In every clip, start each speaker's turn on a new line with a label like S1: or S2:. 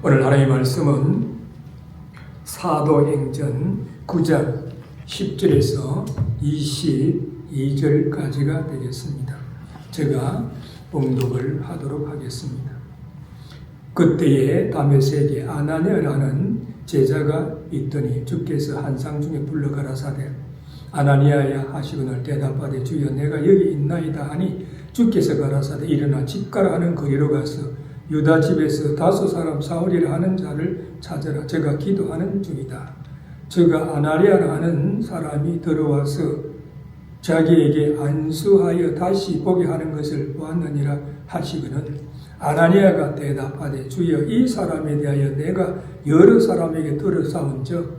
S1: 오늘 하나님의 말씀은 사도행전 9장 10절에서 22절까지가 되겠습니다. 제가 봉독을 하도록 하겠습니다. 그때에 다메섹에 아나니아라는 제자가 있더니 주께서 환상 중에 불러 가라사대 아나니아야 하시거늘 대답하되 주여 내가 여기 있나이다 하니 주께서 가라사대 일어나 집가라 하는 거리로 가서 유다 집에서 다섯 사람 사울이라 하는 자를 찾으라. 제가 기도하는 중이다. 저가 아나니아라 하는 사람이 들어와서 자기에게 안수하여 다시 보게 하는 것을 보았느니라 하시거늘 아나니아가 대답하되 주여 이 사람에 대하여 내가 여러 사람에게 들어싸운즉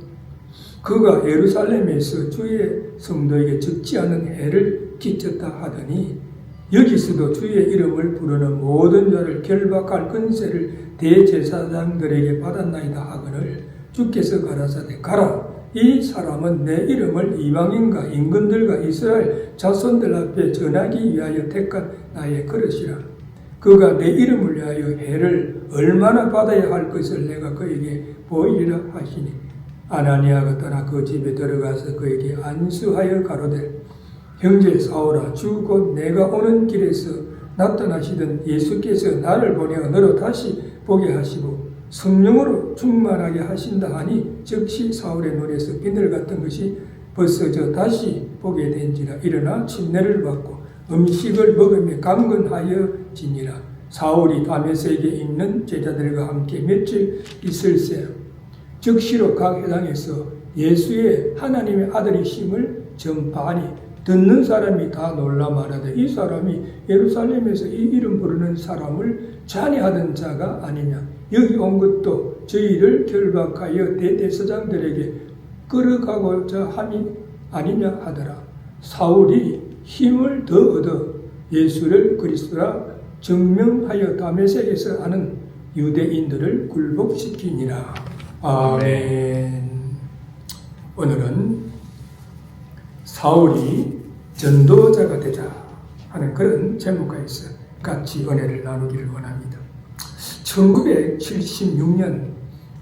S1: 그가 예루살렘에서 주의 성도에게 적지 않은 해를 끼쳤다 하더니 여기서도 주의 이름을 부르는 모든 자를 결박할 권세를 대제사장들에게 받았나이다 하거늘 주께서 가라사대 가라 이 사람은 내 이름을 이방인과 임금들과 이스라엘 자손들 앞에 전하기 위하여 택한 나의 그릇이라. 그가 내 이름을 위하여 해를 얼마나 받아야 할 것을 내가 그에게 보이리라 하시니 아나니아가 떠나 그 집에 들어가서 그에게 안수하여 가로되 형제 사울아 주 곧 내가 오는 길에서 나타나시던 예수께서 나를 보내어 너로 다시 보게 하시고 성령으로 충만하게 하신다 하니 즉시 사울의 눈에서 비늘 같은 것이 벗어져 다시 보게 된지라. 일어나 침례를 받고 음식을 먹으며 강건하여지니라. 사울이 다메섹에 있는 제자들과 함께 며칠 있을새 즉시로 각 회당에서 예수의 하나님의 아들이심을 전파하니 듣는 사람이 다 놀라 말하되 이 사람이 예루살렘에서 이 이름 부르는 사람을 잔해하던 자가 아니냐. 여기 온 것도 저희를 결박하여 대제사장들에게 끌어가고자 함이 아니냐 하더라. 사울이 힘을 더 얻어 예수를 그리스도라 증명하여 다메섹에서 하는 유대인들을 굴복시키니라. 아멘. 오늘은 사울이 전도자가 되자 하는 그런 제목하에서 같이 은혜를 나누기를 원합니다. 1976년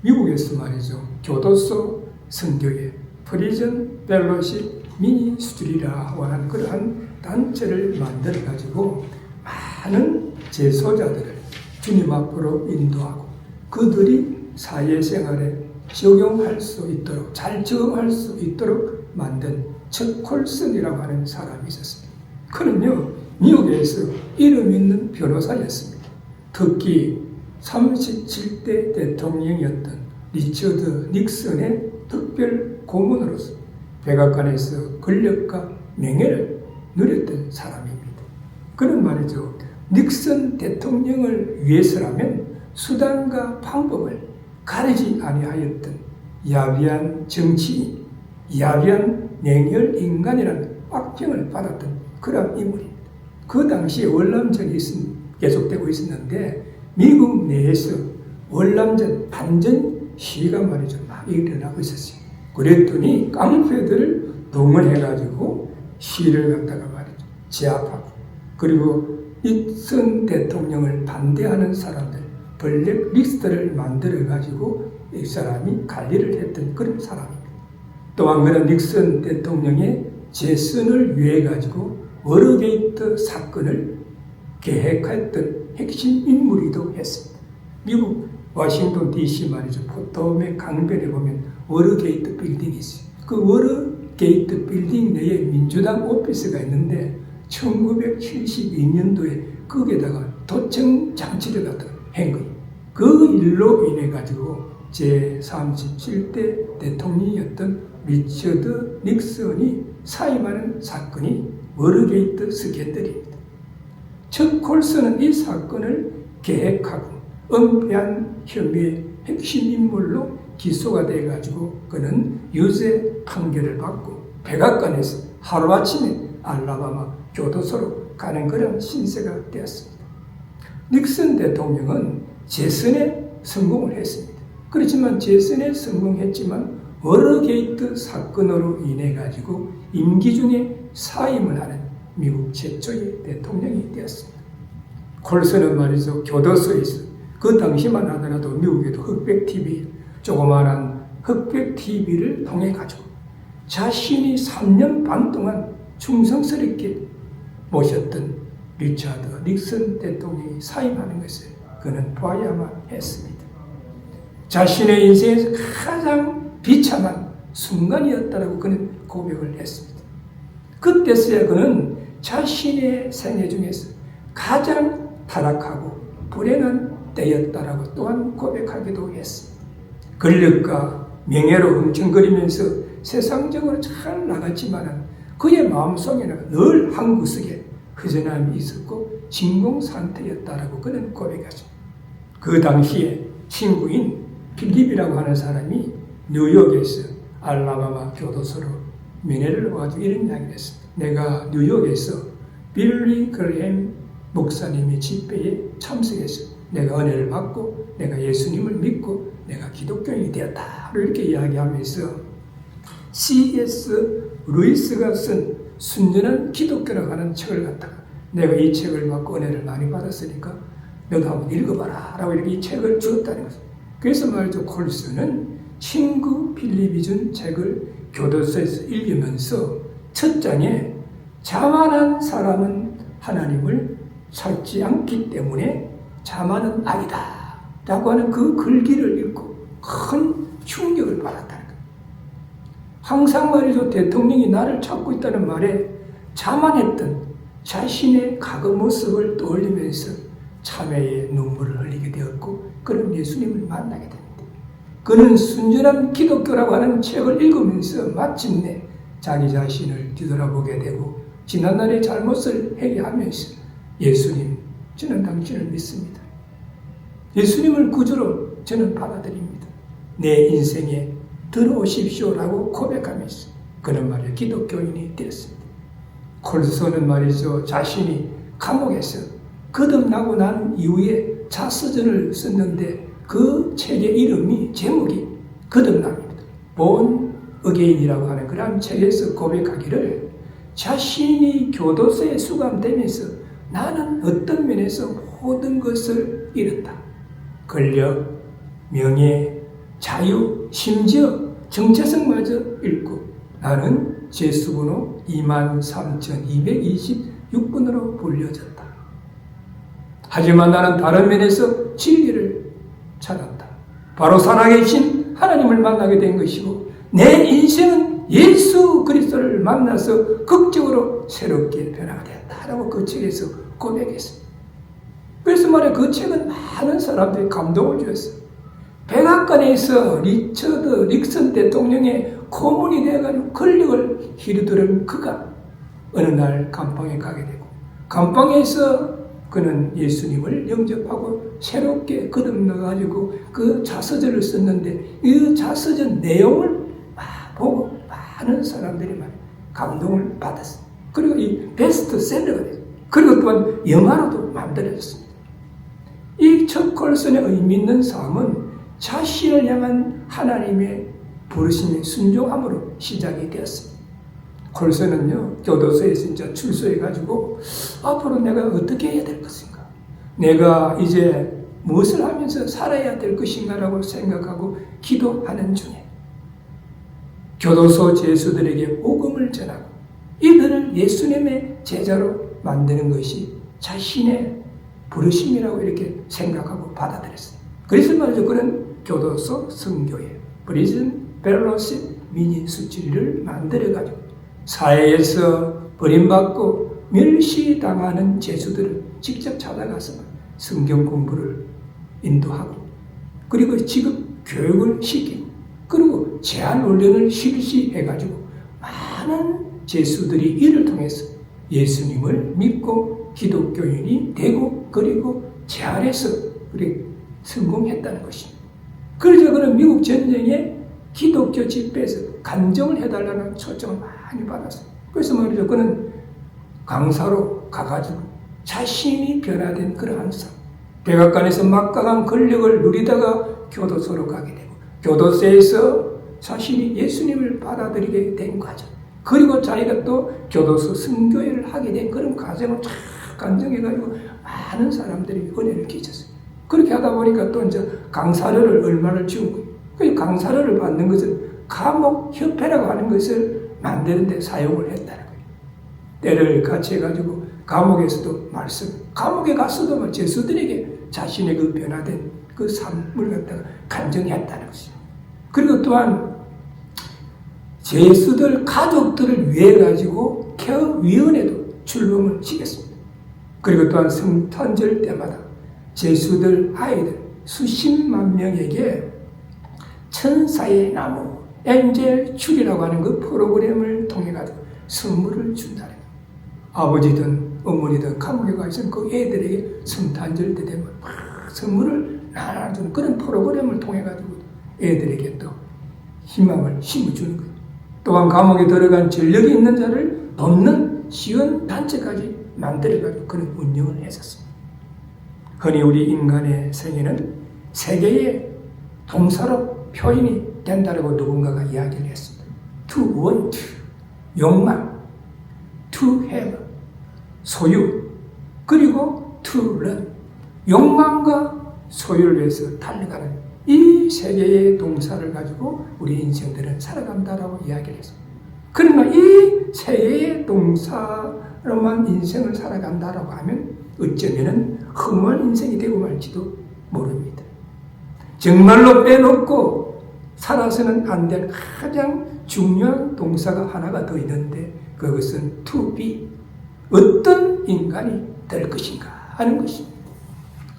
S1: 미국에서 말이죠. 교도소 선교회 프리즌 펠로십 미니스트리라고 하는 그러한 단체를 만들어 가지고 많은 재소자들을 주님 앞으로 인도하고 그들이 사회생활에 적용할 수 있도록 잘 적응할 수 있도록 만든 척 콜슨이라고 하는 사람이 있었습니다. 그는요 미국에서 이름 있는 변호사였습니다. 특히 37대 대통령이었던 리처드 닉슨의 특별 고문으로서 백악관에서 권력과 명예를 누렸던 사람입니다. 그는 말이죠. 닉슨 대통령을 위해서라면 수단과 방법을 가리지 아니하였던 야비한 정치인, 야비한 냉혈 인간이라는 악평을 받았던 그런 인물입니다. 그 당시에 월남전이 계속되고 있었는데 미국 내에서 월남전 반전 시위가 말이죠. 막 일어나고 있었어요. 그랬더니 깡패들을 동원해가지고 시위를 갖다가 말이죠. 제압하고 그리고 닉슨 대통령을 반대하는 사람들 블랙 리스트를 만들어가지고 이 사람이 관리를 했던 그런 사람입니다. 또한 그는 닉슨 대통령의 재선을 위해 가지고 워터게이트 사건을 계획했던 핵심 인물이기도 했습니다. 미국 워싱턴 DC 말이죠. 포토맥 강변에 보면 워터게이트 빌딩이 있어요. 그 워터게이트 빌딩 내에 민주당 오피스가 있는데 1972년도에 거기에다가 도청 장치를 갖다가 한 거예요. 그 일로 인해 가지고 제37대 대통령이었던 리처드 닉슨이 사임하는 사건이 워터게이트 스캔들입니다. 척 콜슨은 이 사건을 계획하고 은폐한 혐의의 핵심 인물로 기소가 돼가지고 그는 유죄 판결을 받고 백악관에서 하루아침에 알라바마 교도소로 가는 그런 신세가 되었습니다. 닉슨 대통령은 재선에 성공을 했습니다. 그렇지만 재선에 성공했지만 워터게이트 사건으로 인해 가지고 임기 중에 사임을 하는 미국 최초의 대통령이 되었습니다. 콜슨은 말이죠. 교도소에서 그 당시만 하더라도 미국에도 흑백 TV, 조그마한 흑백 TV를 통해 가지고 자신이 3년 반 동안 충성스럽게 모셨던 리차드 닉슨 대통령이 사임하는 것을 그는 봐야만 했습니다. 자신의 인생에서 가장 비참한 순간이었다라고 그는 고백을 했습니다. 그때서야 그는 자신의 생애 중에서 가장 타락하고 불행한 때였다라고 또한 고백하기도 했습니다. 권력과 명예로 흥청거리면서 세상적으로 잘 나갔지만 그의 마음속에는 늘 한 구석에 허전함이 있었고 진공 상태였다라고 그는 고백하죠. 그 당시에 친구인 필립이라고 하는 사람이 뉴욕에서 알라바마 교도소로 면회를 와가지고 이런 이야기를 했습니다. 내가 뉴욕에서 빌리 그레햄 목사님의 집회에 참석해서 내가 은혜를 받고 내가 예수님을 믿고 내가 기독교인이 되었다. 이렇게 이야기하면서 C.S. 루이스가 쓴 순전한 기독교라고 하는 책을 갖다가 내가 이 책을 받고 은혜를 많이 받았으니까 너도 한번 읽어봐라 라고 이렇게 이 책을 주었다는 거죠. 그래서 말이죠. 콜슨은 친구 필립이 준 책을 교도소에서 읽으면서 첫 장에 자만한 사람은 하나님을 찾지 않기 때문에 자만은 악이다 라고 하는 그 글귀를 읽고 큰 충격을 받았다는 거예요. 항상 말이죠. 대통령이 나를 찾고 있다는 말에 자만했던 자신의 과거 모습을 떠올리면서 참회의 눈물을 흘리게 되었고 그런 예수님을 만나게 됩니다. 그는 순전한 기독교라고 하는 책을 읽으면서 마침내 자기 자신을 뒤돌아보게 되고 지난날의 잘못을 회개하면서 예수님, 저는 당신을 믿습니다. 예수님을 구주로 저는 받아들입니다. 내 인생에 들어오십시오라고 고백하면서 그는 말이야 기독교인이 되었습니다. 콜슨은 말이죠. 자신이 감옥에서 거듭나고 난 이후에 자서전을 썼는데 그 책의 이름이 제목이 거듭남입니다. 본 어게인이라고 하는 그런 책에서 고백하기를 자신이 교도소에 수감되면서 나는 어떤 면에서 모든 것을 잃었다. 권력, 명예, 자유, 심지어 정체성마저 잃고 나는 제수번호 23,226번으로 불려졌다. 하지만 나는 다른 면에서 진리를 찾았다. 바로 살아계신 하나님을 만나게 된 것이고 내 인생은 예수 그리스도를 만나서 극적으로 새롭게 변화가 되었다라고 그 책에서 고백했습니다. 그래서 말이야 그 책은 많은 사람들이 감동을 주었어요. 백악관에서 리처드 닉슨 대통령의 고문이 되어가지고 권력을 휘두르는 그가 어느 날 감방에 가게 되고 감방에서 그는 예수님을 영접하고 새롭게 거듭나가지고 그 자서전을 썼는데 이 자서전 내용을 보고 많은 사람들이 감동을 받았어요. 그리고 이 베스트셀러가 됐어요. 그리고 또한 영화로도 만들어졌습니다. 이 첫 콜슨의 의미 있는 삶은 자신을 향한 하나님의 부르심의 순종함으로 시작이 되었습니다. 콜슨은요, 교도소에서 진짜 출소해가지고 앞으로 내가 어떻게 해야 될 것인가? 내가 이제 무엇을 하면서 살아야 될 것인가라고 생각하고 기도하는 중에 교도소 제수들에게 복음을 전하고 이들을 예수님의 제자로 만드는 것이 자신의 부르심이라고 이렇게 생각하고 받아들였어요. 그래서 말이죠. 그는 교도소 선교회, 프리즌 펠로십 미니스트리를 만들어가지고 사회에서 버림받고 멸시당하는 제수들을 직접 찾아가서 성경 공부를 인도하고 그리고 지금 교육을 시키고 그리고 제한 훈련을 실시해가지고 많은 제수들이 이를 통해서 예수님을 믿고 기독교인이 되고 그리고 제한해서 그렇게 성공했다는 것입니다. 그래서 그는 미국 전쟁에 기독교 집회에서 간정을 해달라는 초청을 많이 받았어요. 그래서 말이죠. 그는 강사로 가가지고 자신이 변화된 그러한 삶. 백악관에서 막강한 권력을 누리다가 교도소로 가게 되고 교도소에서 자신이 예수님을 받아들이게 된 과정. 그리고 자기가 또 교도소 선교회를 하게 된 그런 과정을 쫙 간증해가지고 많은 사람들이 은혜를 끼쳤어요. 그렇게 하다 보니까 또 이제 강사료를 얼마를 준 거예요. 그 강사료를 받는 것은 감옥협회라고 하는 것을 만드는데 사용을 했다는 거예요. 때를 같이 해가지고 감옥에서도 감옥에 가서도 죄수들에게 자신의 그 변화된 그 삶을 갖다가 간증했다는 것입니다. 그리고 또한 죄수들 가족들을 위해 가지고 케어위원회도 출범을 시켰습니다. 그리고 또한 성탄절 때마다 죄수들 아이들 수십만 명에게 천사의 나무 엔젤 출이라고 하는 그 프로그램을 통해 가지고 선물을 준다는 거예요. 아버지든 어머니든 감옥에 가 있으면 그 애들에게 성탄절 때 되면 막 선물을 나눠주는 그런 프로그램을 통해 가지고 애들에게 또 희망을 심어주는 거예요. 또한 감옥에 들어간 전력이 있는 자를 돕는 지원 단체까지 만들어가지고 그런 운영을 했었습니다. 흔히 우리 인간의 생애는 세 개의 동사로 표현이 된다고 누군가가 이야기를 했습니다. To want, 욕망, to have, 소유, 그리고 to run, 욕망과 소유를 위해서 달려가는 이 세 개의 동사를 가지고 우리 인생들은 살아간다라고 이야기를 했습니다. 그러나 이 세 개의 동사로만 인생을 살아간다라고 하면 어쩌면 허무한 인생이 되고 말지도 모릅니다. 정말로 빼놓고 살아서는 안 될 가장 중요한 동사가 하나가 더 있는데 그것은 to be, 어떤 인간이 될 것인가 하는 것입니다.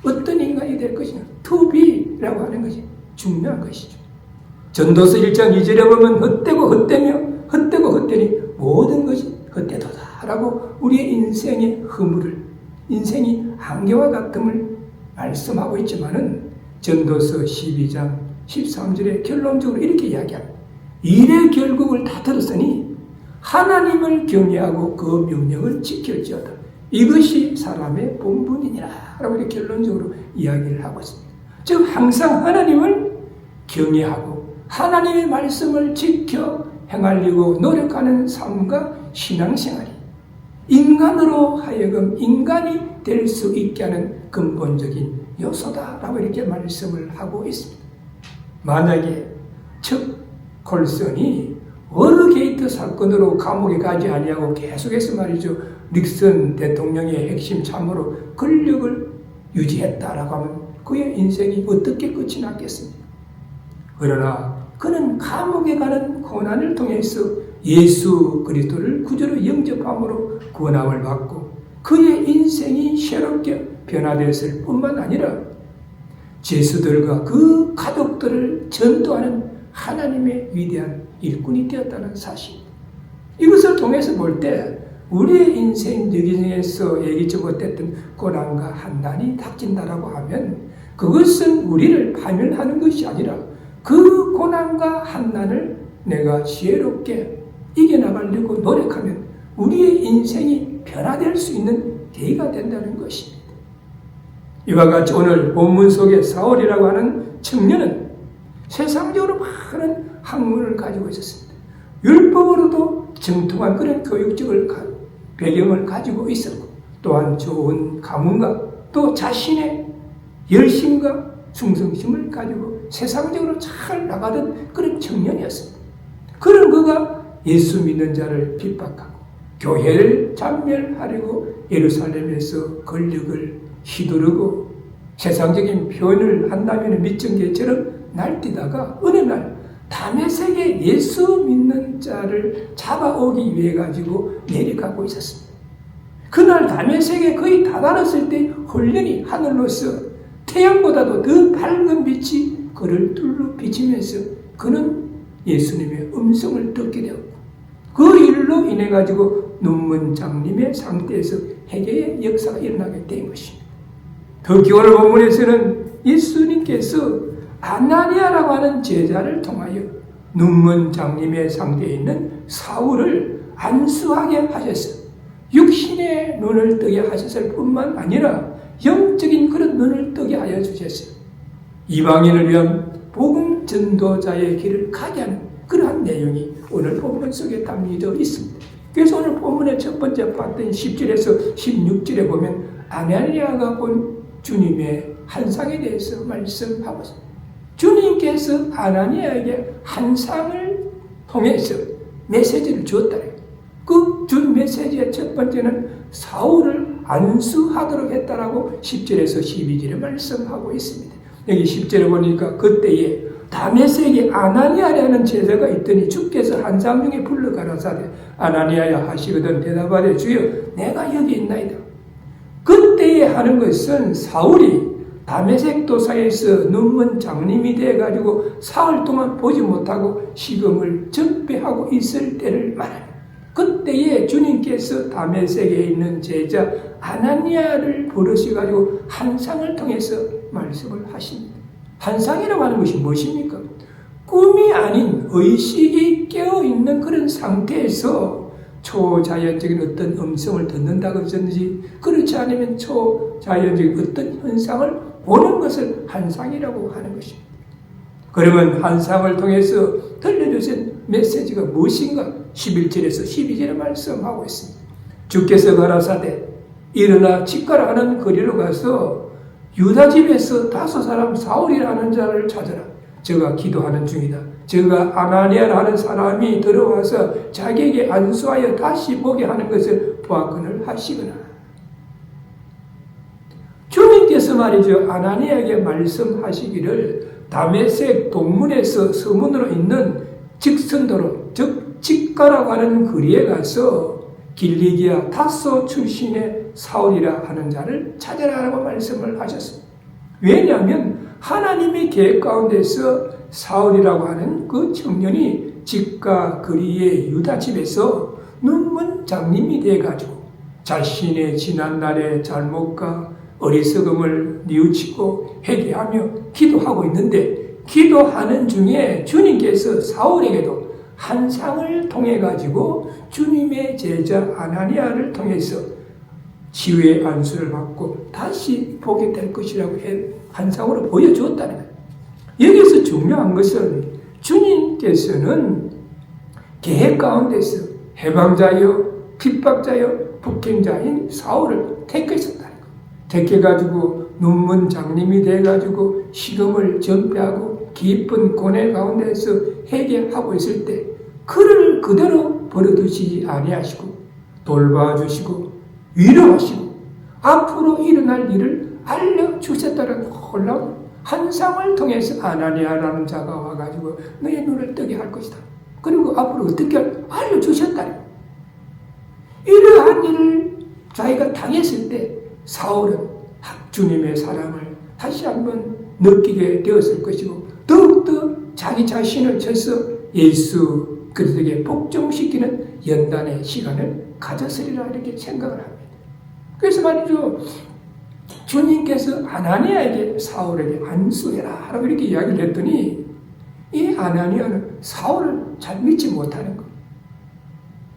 S1: 어떤 인간이 될 것인가, to be라고 하는 것이 중요한 것이죠. 전도서 1장 2절에 보면 헛되고 헛되며 헛되고 헛되니 모든 것이 헛되도다 라고 우리의 인생의 허물을, 인생이 한계와 같음을 말씀하고 있지만은 전도서 12장 13절에 결론적으로 이렇게 이야기합니다. 일의 결국을 다 들었으니 하나님을 경외하고 그 명령을 지킬지어다. 이것이 사람의 본분이니라 라고 이렇게 결론적으로 이야기를 하고 있습니다. 즉 항상 하나님을 경외하고 하나님의 말씀을 지켜 행하려고 노력하는 삶과 신앙생활이 인간으로 하여금 인간이 될 수 있게 하는 근본적인 요소다라고 이렇게 말씀을 하고 있습니다. 만약에 척 콜슨이 워터게이트 사건으로 감옥에 가지 아니하고 계속해서 말이죠, 닉슨 대통령의 핵심 참모로 권력을 유지했다라고 하면 그의 인생이 어떻게 끝이 났겠습니까? 그러나 그는 감옥에 가는 고난을 통해서 예수 그리스도를 구주로 영접함으로 구원함을 받고 그의 인생이 새롭게 변화되었을 뿐만 아니라 죄수들과 그 가족들을 전도하는 하나님의 위대한 일꾼이 되었다는 사실입니다. 이것을 통해서 볼 때 우리의 인생 여기에서 예기치 못했던 고난과 한난이 닥친다라고 하면 그것은 우리를 파멸하는 것이 아니라 그 고난과 한난을 내가 지혜롭게 이겨나가려고 노력하면 우리의 인생이 변화될 수 있는 계기가 된다는 것입니다. 이와 같이 오늘 본문 속에 사울이라고 하는 청년은 세상적으로 많은 학문을 가지고 있었습니다. 율법으로도 정통한 그런 교육적을 배경을 가지고 있었고 또한 좋은 가문과 또 자신의 열심과 충성심을 가지고 세상적으로 잘 나가던 그런 청년이었습니다. 그런 그가 예수 믿는 자를 핍박하고 교회를 잔멸하려고 예루살렘에서 권력을 휘두르고 세상적인 표현을 한다면 미천개처럼 날뛰다가 어느 날 다메섹에 예수 믿는 자를 잡아오기 위해 가지고 내려가고 있었습니다. 그날 다메섹에 거의 다다랐을 때 홀연히 하늘로서 태양보다도 더 밝은 빛이 그를 뚫어 비치면서 그는 예수님의 음성을 듣게 되었고 그 일로 인해 가지고 눈먼장님의 상태에서 회개의 역사가 일어나게 된 것입니다. 특히 오늘 본문에서는 예수님께서 아나니아라고 하는 제자를 통하여 눈먼장님의 상태에 있는 사울을 안수하게 하셔서 육신의 눈을 뜨게 하셨을 뿐만 아니라 영적인 그런 눈을 뜨게 하여 주셨어요. 이방인을 위한 복음 전도자의 길을 가게 하는 그러한 내용이 오늘 본문 속에 담겨져 있습니다. 그래서 오늘 본문의 첫 번째 봤던 10절에서 16절에 보면 아나니아가 본 주님의 환상에 대해서 말씀하고 있습니다. 주님께서 아나니아에게 환상을 통해서 메시지를 주었다는 거예요. 그 준 메시지의 첫 번째는 사울을 안수하도록 했다라고 10절에서 12절에 말씀하고 있습니다. 여기 10절에 보니까 그때에 다메섹에 아나니아라는 제자가 있더니 주께서 환상 중에 불러 가라사대 아나니아야 하시거든 대답하되 주여 내가 여기 있나이다. 그때에 하는 것은 사울이 다메섹 도사에서 눈먼 장님이 되어가지고 사흘 동안 보지 못하고 식음을 전폐하고 있을 때를 말합니다. 그때에 주님께서 다메섹에 있는 제자 아나니아를 부르셔가지고 환상을 통해서 말씀을 하십니다. 환상이라고 하는 것이 무엇입니까? 꿈이 아닌 의식이 깨어있는 그런 상태에서 초자연적인 어떤 음성을 듣는다든지 그렇지 않으면 초자연적인 어떤 현상을 보는 것을 환상이라고 하는 것입니다. 그러면 환상을 통해서 들려주신 메시지가 무엇인가? 11절에서 12절에 말씀하고 있습니다. 주께서 가라사대 일어나 치과라 하는 거리로 가서 유다 집에서 5 사울이라는 자를 찾아라. 저가 기도하는 중이다. 저가 아나니아라는 사람이 들어와서 자기에게 안수하여 다시 보게 하는 것을 보았거늘 하시거나. 주님께서 말이죠. 아나니아에게 말씀하시기를 다메섹 동문에서 서문으로 있는 직선도로 즉 직가라고 하는 거리에 가서 길리기아 타소 출신의 사울이라 하는 자를 찾아라라고 말씀을 하셨습니다. 왜냐하면 하나님의 계획 가운데서 사울이라고 하는 그 청년이 직가 거리의 유다 집에서 눈먼 장님이 돼가지고 자신의 지난날의 잘못과 어리석음을 뉘우치고 회개하며 기도하고 있는데 기도하는 중에 주님께서 사울에게도 환상을 통해 가지고 주님의 제자 아나니아를 통해서 치유의 안수를 받고 다시 보게 될 것이라고 환상으로 보여주었다는 거예요. 여기서 중요한 것은 주님께서는 계획 가운데서 해방자여 핍박자여 폭행자인 사울을 택하셨다는 거예요. 택해가지고 눈먼 장님이 돼가지고 식음을 전폐하고 깊은 고뇌 가운데서 회개하고 있을 때 그를 그대로 버려두시지 아니하시고 돌봐주시고 위로하시고 앞으로 일어날 일을 알려주셨다는 놀라운 환상을 통해서 아나니아라는 자가 와가지고 너의 눈을 뜨게 할 것이다. 그리고 앞으로 어떻게 알려주셨다니. 이러한 일을 자기가 당했을 때 사울은 주님의 사랑을 다시 한번 느끼게 되었을 것이고 더욱더 자기 자신을 쳐서 예수 그리스도에게 복종시키는 연단의 시간을 가졌으리라 이렇게 생각을 합니다. 그래서 말이죠. 주님께서 아나니아에게 사울에게 안수해라 라고 이렇게 이야기를 했더니 이 아나니아는 사울을 잘 믿지 못하는 거예요.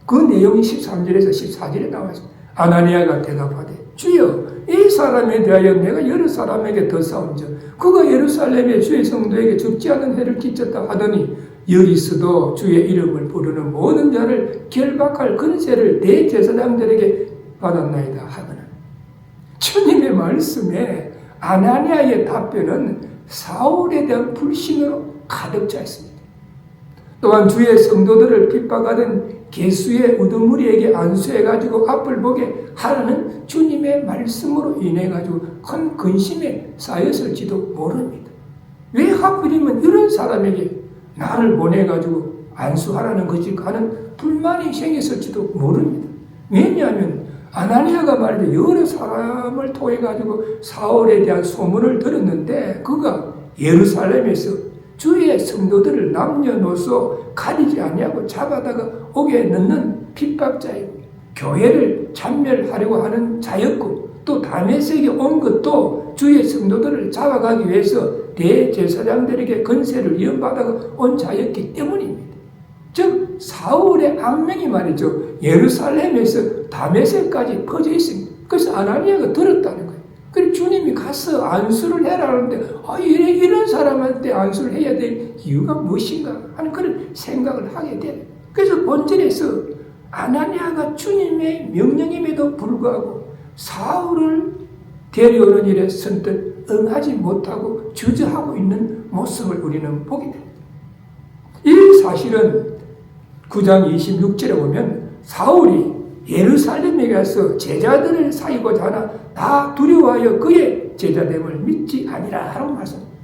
S1: 그 내용이 13절에서 14절에 나와 있습니다. 아나니아가 대답하되 주여 이 사람에 대하여 내가 여러 사람에게 더 싸운즉 그가 예루살렘의 주의 성도에게 죽지 않은 해를 끼쳤다 하더니 여기서도 주의 이름을 부르는 모든 자를 결박할 권세를 대제사장들에게 받았나이다 하거나. 주님의 말씀에 아나니아의 답변은 사울에 대한 불신으로 가득 차 있습니다. 또한 주의 성도들을 핍박하던 개수의 우두머리에게 안수해가지고 앞을 보게 하라는 주님의 말씀으로 인해가지고 큰 근심에 쌓였을지도 모릅니다. 왜 하필이면 이런 사람에게 나를 보내가지고 안수하라는 것이 하는 불만이 생겼을지도 모릅니다. 왜냐하면 아나니아가 말이죠. 여러 사람을 통해가지고 사울에 대한 소문을 들었는데 그가 예루살렘에서 주의 성도들을 남녀노소 가리지 아니하고 잡아다가 옥에 넣는 핍박자이고 교회를 찬멸하려고 하는 자였고 또 다메섹에 온 것도 주의 성도들을 잡아가기 위해서 대제사장들에게 권세를 이어받아가 온 자였기 때문입니다. 즉 사울의 악명이 말이죠. 예루살렘에서 다메섹까지 퍼져 있습니다. 그래서 아나니아가 들었다는 거예요. 그리고 주님이 가서 안수를 해라 하는데 이런 사람한테 안수를 해야 될 이유가 무엇인가 하는 그런 생각을 하게 돼요. 그래서 본절에서 아나니아가 주님의 명령임에도 불구하고 사울을 데려오는 일에 선뜻 응하지 못하고 주저하고 있는 모습을 우리는 보게 됩니다. 이 사실은 9장 26절에 보면 사울이 예루살렘에 가서 제자들을 사귀고자 하나 다 두려워하여 그의 제자됨을 믿지 아니라 하라고 말씀합니다.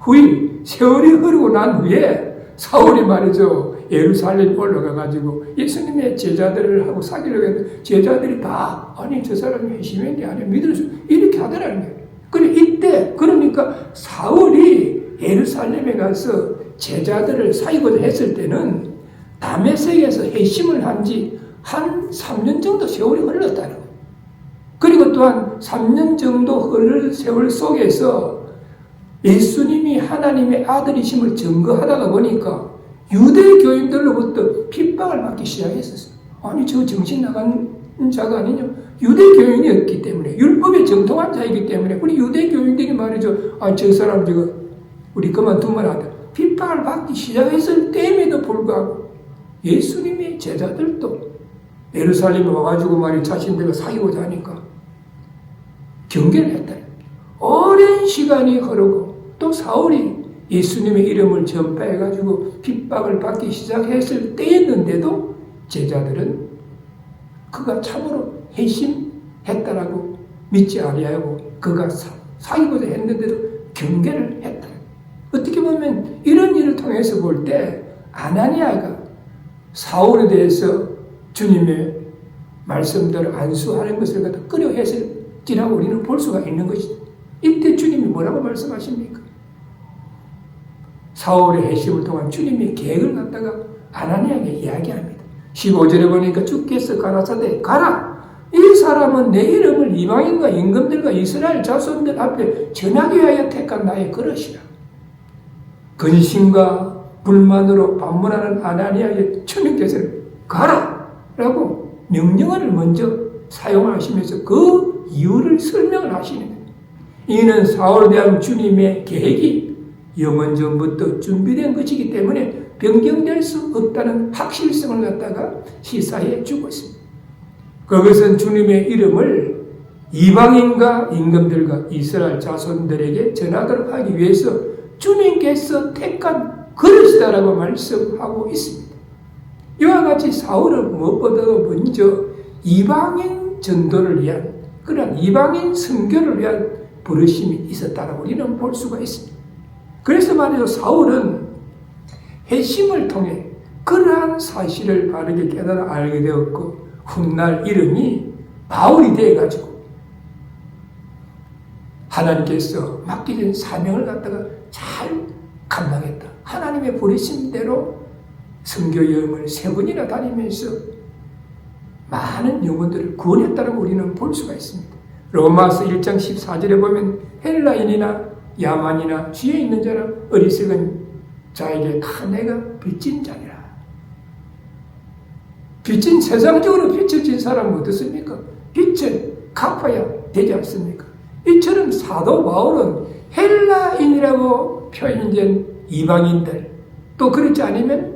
S1: 후일 세월이 흐르고 난 후에 사울이 말이죠, 예루살렘 올라가가지고 예수님의 제자들을 하고 사귀려고 했는데 제자들이 다 아니 저 사람이 회심인데 아니 믿을 수 이렇게 하더라는 거예요. 그래 이때 그러니까 사울이 예루살렘에 가서 제자들을 사귀고자 했을 때는 다메섹에서 회심을 한 지 한 3년 정도 세월이 흘렀다는 거예요. 그리고 또한 3년 정도 흐를 세월 속에서 예수님이 하나님의 아들이심을 증거하다가 보니까 유대 교인들로부터 핍박을 받기 시작했었어요. 아니 저 정신 나간 자가 아니냐. 유대 교인이었기 때문에 율법에 정통한 자이기 때문에 우리 유대 교인들이 말이죠. 아 저 사람 저거 우리 그만두면 안 돼. 핍박을 받기 시작했을 때임에도 불구하고 예수님의 제자들도 예루살렘에 와가지고 말이 자신들과 사귀고자 하니까 경계를 했다. 오랜 시간이 흐르고 또 사울이 예수님의 이름을 전파해가지고 핍박을 받기 시작했을 때였는데도 제자들은 그가 참으로 회심했다라고 믿지 아니하고 그가 사귀고자 했는데도 경계를 했다. 어떻게 보면 이런 일을 통해서 볼 때 아나니아가 사울에 대해서 주님의 말씀대로 안수하는 것을 갖다 끌어했을지라고 우리는 볼 수가 있는 것이죠. 이때 주님이 뭐라고 말씀하십니까? 사울의 회심을 통한 주님의 계획을 갖다가 아나니아에게 이야기합니다. 15절에 보니까 주께서 가라사대 가라! 이 사람은 내 이름을 이방인과 임금들과 이스라엘 자손들 앞에 전하기 위하여 택한 나의 그릇이라. 근심과 불만으로 반문하는 아나니아에게 주님께서는 가라! 라고 명령어를 먼저 사용하시면서 그 이유를 설명을 하시는 거예요. 이는 사울에 대한 주님의 계획이 영원전부터 준비된 것이기 때문에 변경될 수 없다는 확실성을 갖다가 시사해 주고 있습니다. 그것은 주님의 이름을 이방인과 임금들과 이스라엘 자손들에게 전하도록 하기 위해서 주님께서 택한 그릇이다라고 말씀하고 있습니다. 이와 같이 사울은 무엇보다도 먼저 이방인 전도를 위한 그런 이방인 선교를 위한 부르심이 있었다라고 우리는 볼 수가 있습니다. 그래서 말이죠. 사울은 회심을 통해 그러한 사실을 바르게 깨달아 알게 되었고 훗날 이름이 바울이 되어가지고 하나님께서 맡기신 사명을 갖다가 잘 감당했다. 하나님의 부르심대로 선교 여행을 3번이나 다니면서 많은 영혼들을 구원했다고 우리는 볼 수가 있습니다. 로마서 1장 14절에 보면 헬라인이나 야만이나 지혜 있는 자나 어리석은 자에게 다 내가 빚진 자니라. 빚진 세상적으로 빚을 진 사람은 어떻습니까? 빚을 갚아야 되지 않습니까? 이처럼 사도 바울은 헬라인이라고 표현된 이방인들 또 그렇지 않으면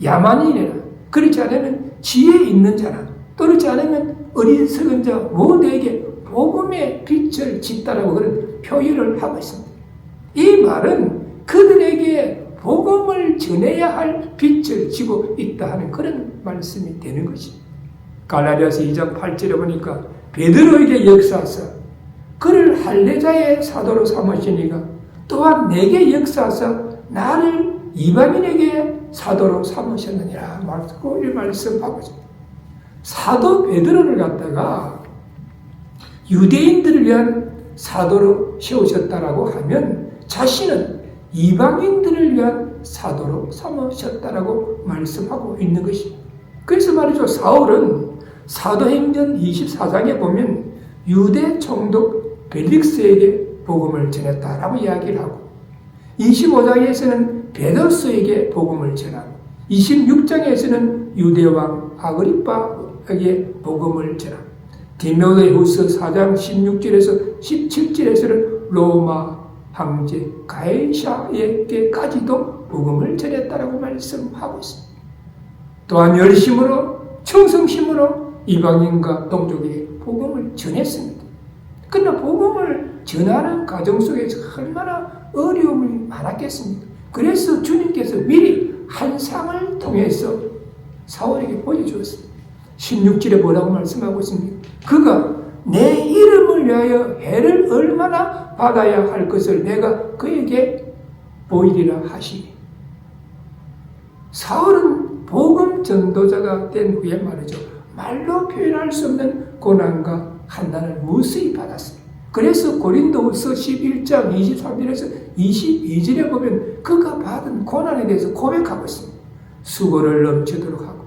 S1: 야만인이나 그렇지 않으면 지혜 있는 자나 또 그렇지 않으면 어리석은 자 모두에게 복음의 빚을 짓다라고 그런 표현을 하고 있습니다. 이 말은 그들에게 복음을 전해야 할 빚을 지고 있다 하는 그런 말씀이 되는 것입니다. 갈라디아서 2장 8절에 보니까 베드로에게 역사하사 그를 할례자의 사도로 삼으시니가 또한 내게 역사하사 나를 이방인에게 사도로 삼으셨느니라 말고 이 말씀하고 있습니다. 사도 베드로를 갖다가 유대인들을 위한 사도로 세우셨다라고 하면 자신은 이방인들을 위한 사도로 삼으셨다라고 말씀하고 있는 것입니다. 그래서 말이죠. 사울은 사도행전 24장에 보면 유대 총독 벨릭스에게 복음을 전했다라고 이야기를 하고 25장에서는 베드로에게 복음을 전하고 26장에서는 유대왕 아그리빠에게 복음을 전하고 디모데후서 4장 16절에서 17절에서는 로마 황제 가이사에게까지도 복음을 전했다라고 말씀하고 있습니다. 또한 열심으로 충성심으로 이방인과 동족에게 복음을 전했습니다. 그러나 복음을 전하는 과정 속에서 얼마나 어려움이 많았겠습니까? 그래서 주님께서 미리 환상을 통해서 사울에게 보여주었습니다. 16절에 뭐라고 말씀하고 있습니까? 그가 내 이름을 위하여 해를 얼마나 받아야 할 것을 내가 그에게 보이리라 하시니. 사울은 복음 전도자가 된 후에 말이죠. 말로 표현할 수 없는 고난과 한난을 무수히 받았습니다. 그래서 고린도후서 11장 23절에서 22절에 보면 그가 받은 고난에 대해서 고백하고 있습니다. 수고를 넘치도록 하고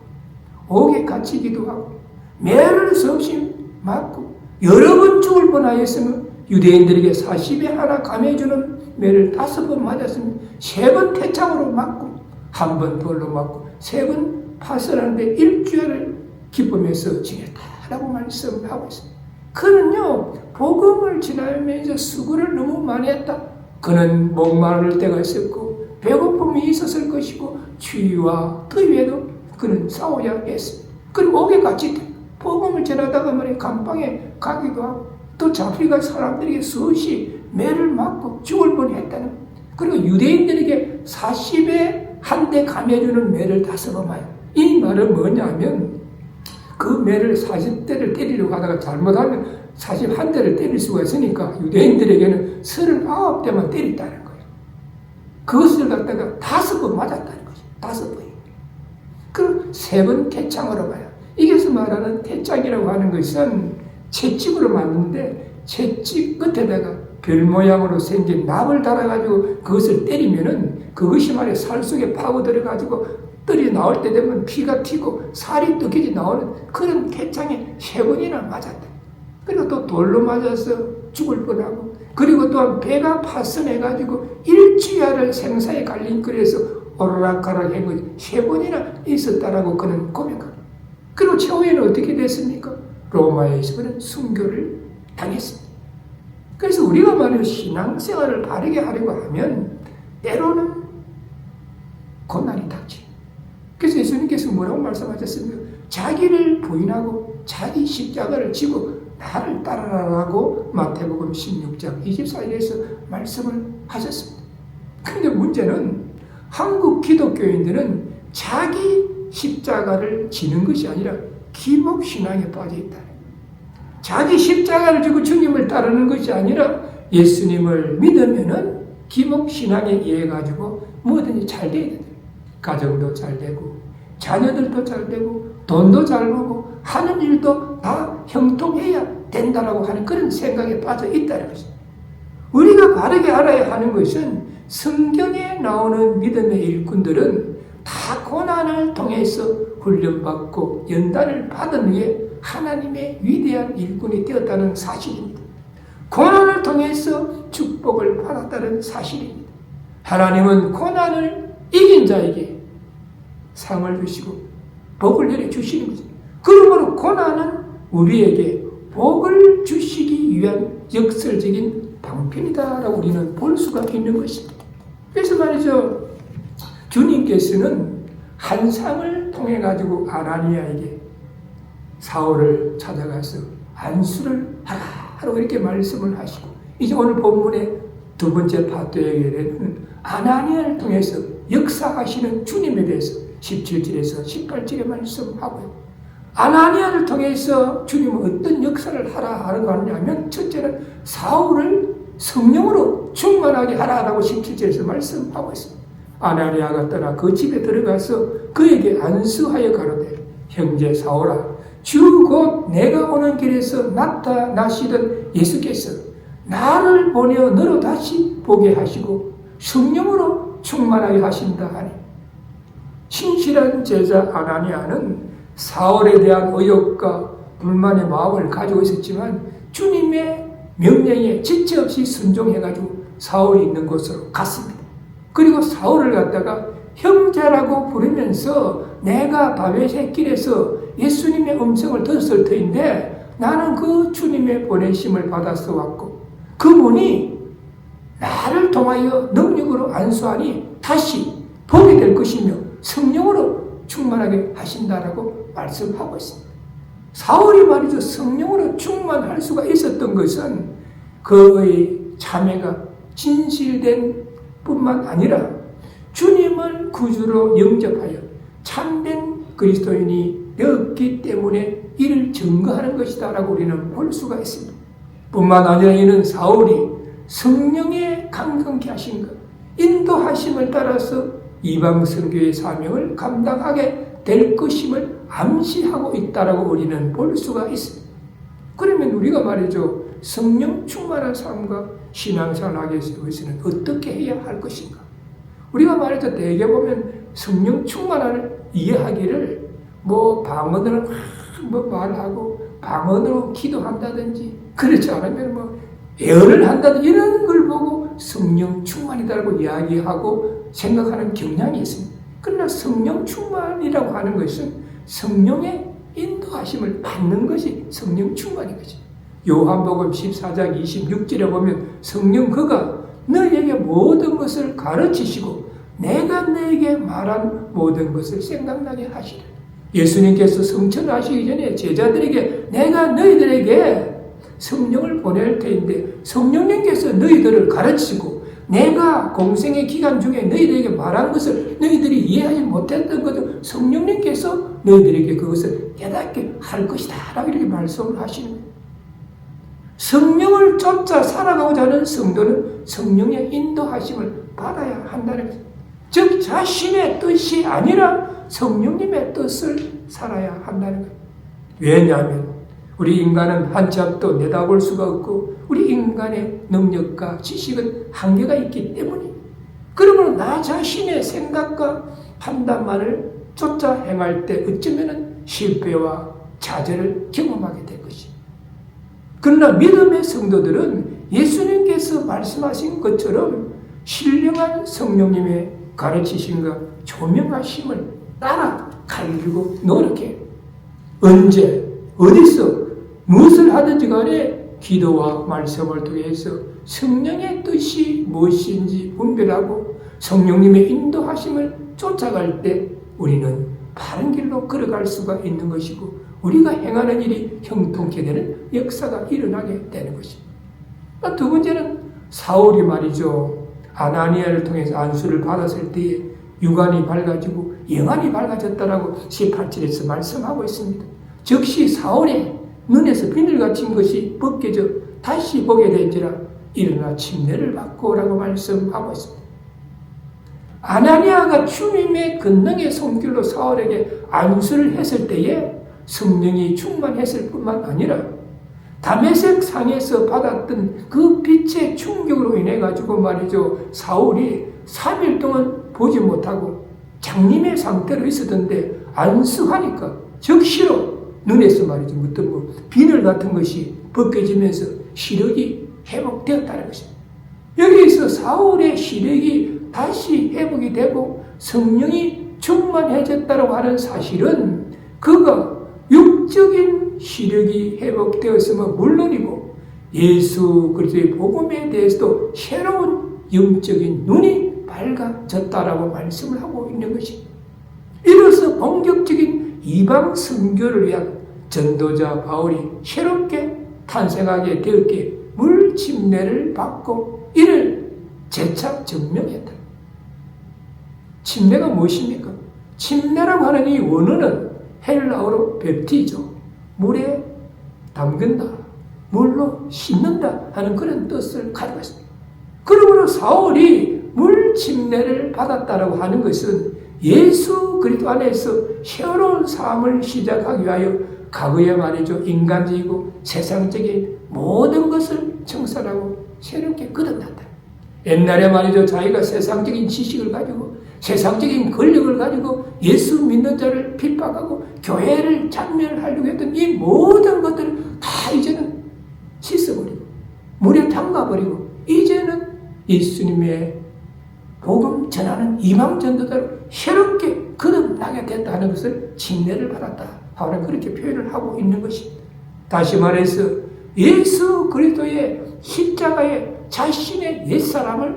S1: 옥에 갇히기도 하고 매를 수없이 맞고 여러 번 죽을 뻔하였으면 유대인들에게 40에 하나 감해주는 매를 5번 맞았으면 3번 태창으로 맞고 1번 돌로 맞고 3번 파설하는데 일주일을 기쁘면서 지냈다라고 말씀하고 있습니다. 그는요 복음을 지나면서 수고를 너무 많이 했다. 그는 목마를 때가 있었고 배고픔이 있었을 것이고 추위와 더위에도 그는 싸워야 했습니다. 그리고 옥에 갇힐 때 복음을 전하다가 말이야 감방에 가기도 하고 또 잡히가 사람들에게 수없이 매를 맞고 죽을 뻔했다는 거예요. 그리고 유대인들에게 40에 한 대 감해주는 매를 5번 맞아요. 이 말은 뭐냐면 그 매를 40대를 때리려고 하다가 잘못하면 41대를 때릴 수가 있으니까 유대인들에게는 39대만 때렸다는 거예요. 그것을 갖다가 5번 맞았다는 거죠. 5번. 그 3번 태창으로 봐요. 이게서 말하는 태창이라고 하는 것은 채찍으로 만드는데 채찍 끝에다가 별 모양으로 생긴 납을 달아가지고 그것을 때리면은 그것이 말이야 살 속에 파고들어가지고 뜰이 나올 때 되면 피가 튀고 살이 뜯기지 나오는 그런 태창에 3번이나 맞았다. 그리고 또 돌로 맞아서 죽을 뻔하고 그리고 또한 배가 파선해가지고 일주일을 생사에 갈린 끓여서 오르락가락 한 것이 3번이나 있었다라고 그는 고백합니다. 그리고 최후에는 어떻게 됐습니까? 로마에서 그는 순교를 당했습니다. 그래서 우리가 말이야 신앙생활을 바르게 하려고 하면 때로는 고난이 닥치. 그래서 예수님께서 뭐라고 말씀하셨습니까? 자기를 부인하고 자기 십자가를 지고 나를 따르라고 마태복음 16장 24절에서 말씀을 하셨습니다. 그런데 문제는 한국 기독교인들은 자기 십자가를 지는 것이 아니라 기복신앙에 빠져 있다. 자기 십자가를 지고 주님을 따르는 것이 아니라 예수님을 믿으면은 기복신앙에 의해 가지고 뭐든지 잘 돼야 된다. 가정도 잘 되고 자녀들도 잘 되고 돈도 잘 벌고 하는 일도 다 형통해야 된다라고 하는 그런 생각에 빠져 있다는 것입니다. 우리가 바르게 알아야 하는 것은 성경에 나오는 믿음의 일꾼들은 다 고난을 통해서 훈련받고 연단을 받은 후에 하나님의 위대한 일꾼이 되었다는 사실입니다. 고난을 통해서 축복을 받았다는 사실입니다. 하나님은 고난을 이긴 자에게 상을 주시고 복을 내려주시는 것입니다. 그러므로 고난은 우리에게 복을 주시기 위한 역설적인 방편이다라고 우리는 볼 수가 있는 것입니다. 그래서 말이죠. 주님께서는 환상을 통해 가지고 아나니아에게 사울을 찾아가서 안수를 하라고 이렇게 말씀을 하시고 이제 오늘 본문의 2번째 파트에게는 아나니아를 통해서 역사하시는 주님에 대해서 17절에서 18절에 말씀하고요. 아나니아를 통해서 주님은 어떤 역사를 하라고 하냐면 첫째는 사울을 성령으로 충만하게 하라고 17절에서 말씀하고 있습니다. 아나니아가 떠나 그 집에 들어가서 그에게 안수하여 가로되 형제 사울아 주 곧 내가 오는 길에서 나타나시던 예수께서 나를 보내어 너로 다시 보게 하시고 성령으로 충만하게 하신다 하니 신실한 제자 아나니아는 사울에 대한 의욕과 불만의 마음을 가지고 있었지만 주님의 명령에 지체 없이 순종해가지고 사울이 있는 곳으로 갔습니다. 그리고 사울을 갖다가 형제라고 부르면서 내가 다윗의 길에서 예수님의 음성을 들었을 터인데 나는 그 주님의 보내심을 받아서 왔고 그분이 나를 통하여 능력으로 안수하니 다시 보게 될 것이며 성령으로 충만하게 하신다라고 말씀하고 있습니다. 사울이 말이죠. 성령으로 충만할 수가 있었던 것은 그의 참회가 진실된 뿐만 아니라 주님을 구주로 영접하여 참된 그리스도인이 되었기 때문에 이를 증거하는 것이다 라고 우리는 볼 수가 있습니다. 뿐만 아니라 이는 사울이 성령의 강건케 하신 것, 인도하심을 따라서 이방 선교의 사명을 감당하게 될 것임을 암시하고 있다라고 우리는 볼 수가 있습니다. 그러면 우리가 말이죠. 성령 충만한 삶과 신앙생활을 하기 위해서는 어떻게 해야 할 것인가? 우리가 말이죠. 대개 보면 성령 충만을 이해하기를 방언으로 말하고 방언으로 기도한다든지 그렇지 않으면 예언을 한다든지 이런 걸 보고 성령 충만이다라고 이야기하고 생각하는 경향이 있습니다. 그러나 성령 충만이라고 하는 것은 성령의 인도하심을 받는 것이 성령 충만인 것입니다. 요한복음 14장 26절에 보면 성령 그가 너희에게 모든 것을 가르치시고 내가 너희에게 말한 모든 것을 생각나게 하시리라. 예수님께서 성천하시기 전에 제자들에게 내가 너희들에게 성령을 보낼 테인데 성령님께서 너희들을 가르치고 내가 공생의 기간 중에 너희들에게 말한 것을 너희들이 이해하지 못했던 것을 성령님께서 너희들에게 그것을 깨닫게 할 것이다 라고 이렇게 말씀을 하시는 거예요. 성령을 쫓아 살아가고자 하는 성도는 성령의 인도하심을 받아야 한다는 것입니다. 즉 자신의 뜻이 아니라 성령님의 뜻을 살아야 한다는 거예요. 왜냐하면 우리 인간은 한 치 앞도 내다볼 수가 없고 우리 인간의 능력과 지식은 한계가 있기 때문에 그러므로 나 자신의 생각과 판단만을 쫓아 행할 때 어쩌면 실패와 좌절을 경험하게 될 것입니다. 그러나 믿음의 성도들은 예수님께서 말씀하신 것처럼 신령한 성령님의 가르치심과 조명하심을 따라가려고 노력해요. 언제 어디서 무엇을 하든지 간에 기도와 말씀을 통해서 성령의 뜻이 무엇인지 분별하고 성령님의 인도하심을 쫓아갈 때 우리는 바른 길로 걸어갈 수가 있는 것이고 우리가 행하는 일이 형통케 되는 역사가 일어나게 되는 것입니다. 두 번째는 사울이 말이죠. 아나니아를 통해서 안수를 받았을 때에 육안이 밝아지고 영안이 밝아졌다라고 18절에서 말씀하고 있습니다. 즉시 사울의 눈에서 비늘 갇힌 것이 벗겨져 다시 보게 된지라 일어나 침례를 받고 라고 말씀하고 있습니다. 아나니아가 주님의 권능의 손길로 사울에게 안수를 했을 때에 성령이 충만했을 뿐만 아니라 다메섹 상에서 받았던 그 빛의 충격으로 인해 가지고 말이죠. 사울이 3일 동안 보지 못하고 장님의 상태로 있었던데 안수하니까 즉시로 눈에서 말이죠. 어떤 비늘 같은 것이 벗겨지면서 시력이 회복되었다는 것입니다. 여기에서 사울의 시력이 다시 회복이 되고 성령이 충만해졌다고 하는 사실은 그가 육적인 시력이 회복되었으면 물론이고 예수 그리스도의 복음에 대해서도 새로운 영적인 눈이 밝아졌다라고 말씀을 하고 있는 것입니다. 이로써 본격적인 이방 선교를 위한 전도자 바울이 새롭게 탄생하게 되었기에 물 침례를 받고 이를 재차 증명했다. 침례가 무엇입니까? 침례라고 하는 이 원어는 헬라어로 뵙티죠. 물에 담근다, 물로 씻는다 하는 그런 뜻을 가지고 있습니다. 그러므로 사울이 물 침례를 받았다라고 하는 것은 예수 그리스도 안에서 새로운 삶을 시작하기 위하여 과거에 말이죠. 인간적이고 세상적인 모든 것을 청산하고 새롭게 거듭났다. 옛날에 말이죠. 자기가 세상적인 지식을 가지고 세상적인 권력을 가지고 예수 믿는 자를 핍박하고 교회를 잔멸하려고 했던 이 모든 것들을 다 이제는 씻어버리고 물에 담가버리고 이제는 예수님의 복음 전하는 이방 전도자로 새롭게 거듭나게 됐다는 것을 침례를 받았다. 바울은 그렇게 표현을 하고 있는 것입니다. 다시 말해서 예수 그리스도의 십자가에 자신의 옛사람을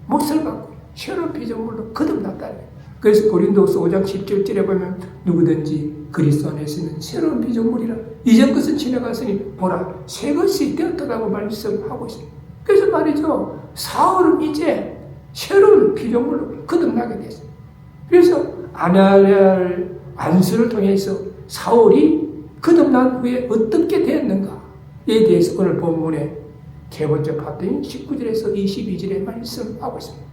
S1: 몫을 받고 새로운 피조물로 거듭났다는 거예요. 그래서 고린도서 5장 17절에 보면 누구든지 그리스도 안에서는 새로운 피조물이라 이전 것은 지나갔으니 보라 새 것이 되었다고 말씀하고 있습니다. 그래서 말이죠. 사울은 이제 새로운 피조물로 거듭나게 됐어요. 그래서 아나니아의 안수를 통해서 사울이 거듭난 후에 어떻게 되었는가에 대해서 오늘 본문의 세 번째 파트인 19절에서 22절에 말씀하고 있습니다.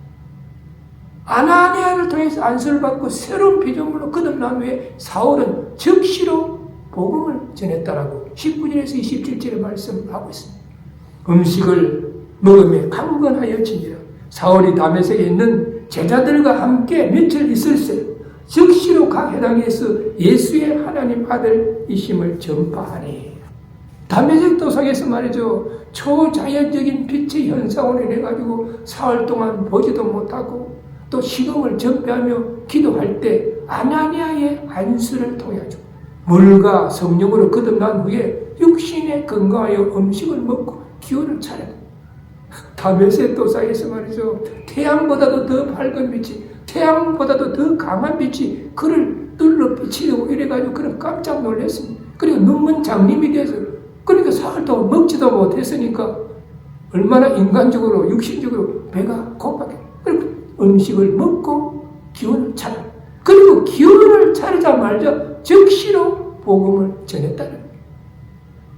S1: 아나니아를 통해서 안수를 받고 새로운 피조물로 거듭난 후에 사울은 즉시로 복음을 전했다라고 19절에서 27절에 말씀하고 있습니다. 음식을 먹으며 강건하여지니라. 사울이 다메섹에 있는 제자들과 함께 며칠 있을세 즉시로 각 해당에서 예수의 하나님 아들이심을 전파하니. 다메섹 도상에서 말이죠. 초자연적인 빛의 현상으로 인해가지고 사흘 동안 보지도 못하고 또 식음을 전폐하며 기도할 때 아나니아의 안수를 통해가지고 물과 성령으로 거듭난 후에 육신에 건강하여 음식을 먹고 기운을 차려야 돼. 다메섹 도상에서 말이죠. 태양보다도 더 밝은 빛이, 태양보다도 더 강한 빛이 그를 뚫러 비치고 이래가지고 그는 깜짝 놀랐습니다. 그리고 눈먼 장님이 돼서 그러니까 사흘 동안 먹지도 못했으니까 얼마나 인간적으로 육신적으로 배가 고팠겠. 그리고 음식을 먹고 기운을 차려. 그리고 기운을 차리자마자 즉시로 복음을 전했다는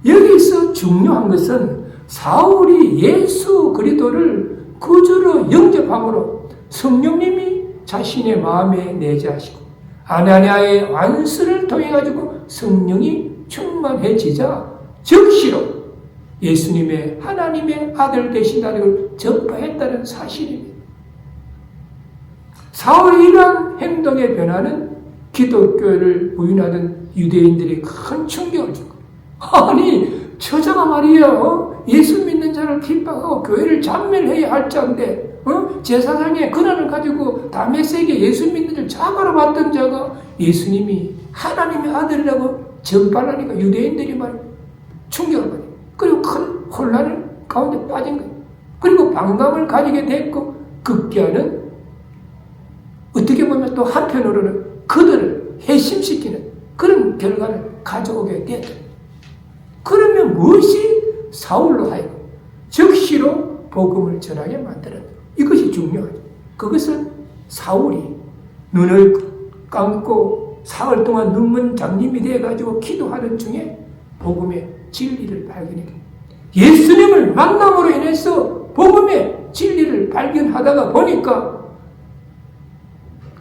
S1: 거예요. 여기서 중요한 것은 사울이 예수 그리스도를 구주로 영접함으로 성령님이 자신의 마음에 내재하시고 아나니아의 안수를 통해 가지고 성령이 충만해지자 즉시로 예수님의 하나님의 아들 되신다는 걸 전파했다는 사실입니다. 사울의 이러한 행동의 변화는 기독교를 부인하던 유대인들이 큰 충격을 준 거예요. 아니 저자가 말이에요. 예수 믿는 자를 핍박하고 교회를 잔멸해야 할 자인데 제사장의 권한을 가지고 다메섹에 예수 믿는 자를 잡아러 왔던 자가 예수님이 하나님의 아들이라고 전파하니까 유대인들이 말 충격을 받아요. 그리고 큰 혼란을 가운데 빠진 거예요. 그리고 방감을 가지게 됐고 급기야는 어떻게 보면 또 한편으로는 그들을 회심시키는 그런 결과를 가져오게 되었다. 그러면 무엇이 사울로 하여금 즉시로 복음을 전하게 만들었다. 이것이 중요하죠. 그것은 사울이 눈을 감고 사흘 동안 눈먼 장님이 되어가지고 기도하는 중에 복음의 진리를 발견했다. 예수님을 만남으로 인해서 복음의 진리를 발견하다가 보니까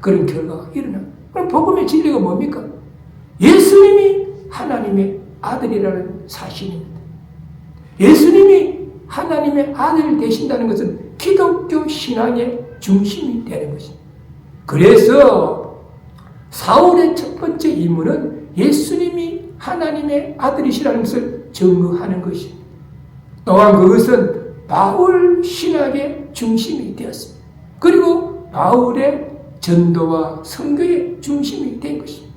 S1: 그런 결과가 일어나. 그럼 복음의 진리가 뭡니까? 예수님이 하나님의 아들이라는 사실입니다. 예수님이 하나님의 아들 되신다는 것은 기독교 신앙의 중심이 되는 것입니다. 그래서 사울의 첫 번째 임무는 예수님이 하나님의 아들이시라는 것을 증거하는 것입니다. 또한 그것은 바울 신학의 중심이 되었습니다. 그리고 바울의 전도와 선교의 중심이 된 것입니다.